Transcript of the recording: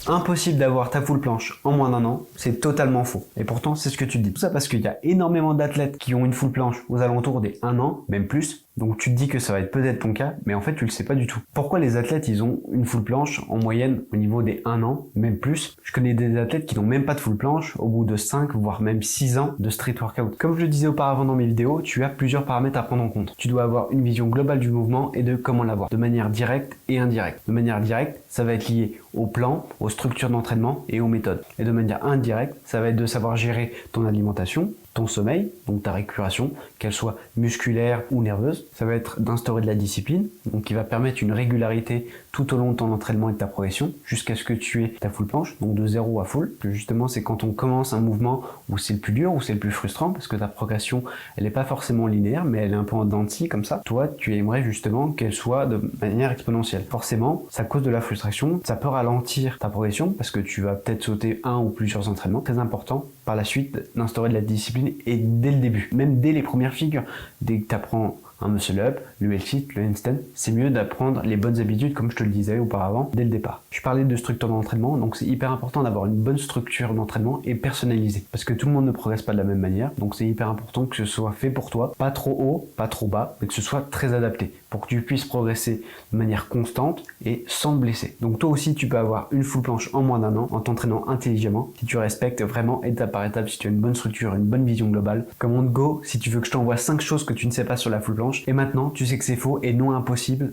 Impossible d'avoir ta full planche en moins d'un an, c'est totalement faux. Et pourtant, c'est ce que tu te dis. Tout ça parce qu'il y a énormément d'athlètes qui ont une full planche aux alentours des 1 an, même plus. Donc tu te dis que ça va être peut-être ton cas, mais en fait tu le sais pas du tout. Pourquoi les athlètes ils ont une full planche en moyenne au niveau des 1 an, même plus? Je connais des athlètes qui n'ont même pas de full planche au bout de 5 voire même 6 ans de street workout. Comme je le disais auparavant dans mes vidéos, tu as plusieurs paramètres à prendre en compte. Tu dois avoir une vision globale du mouvement et de comment l'avoir, de manière directe et indirecte. De manière directe, ça va être lié au plan, aux structures d'entraînement et aux méthodes. Et de manière indirecte, ça va être de savoir gérer ton alimentation, ton sommeil, donc ta récupération, qu'elle soit musculaire ou nerveuse. Ça va être d'instaurer de la discipline, donc qui va permettre une régularité tout au long de ton entraînement et de ta progression, jusqu'à ce que tu aies ta full planche, donc de 0 à full. Que justement, c'est quand on commence un mouvement où c'est le plus dur, où c'est le plus frustrant, parce que ta progression, elle n'est pas forcément linéaire, mais elle est un peu en dents de scie, comme ça. Toi, tu aimerais justement qu'elle soit de manière exponentielle. Forcément, ça cause de la frustration, ça peut ralentir ta progression, parce que tu vas peut-être sauter un ou plusieurs entraînements. Très important, par la suite, d'instaurer de la discipline et dès le début, même dès les premières figures, dès que tu apprends un muscle up, le L-sit, le handstand, c'est mieux d'apprendre les bonnes habitudes comme je te le disais auparavant dès le départ. Je parlais de structure d'entraînement, donc c'est hyper important d'avoir une bonne structure d'entraînement et personnalisée parce que tout le monde ne progresse pas de la même manière, donc c'est hyper important que ce soit fait pour toi, pas trop haut, pas trop bas, mais que ce soit très adapté pour que tu puisses progresser de manière constante et sans te blesser. Donc toi aussi tu peux avoir une full planche en moins d'un an en t'entraînant intelligemment si tu respectes vraiment étape par étape, si tu as une bonne structure, une bonne vision globale. Commande Go si tu veux que je t'envoie 5 choses que tu ne sais pas sur la full planche. Et maintenant, tu sais que c'est faux et non impossible.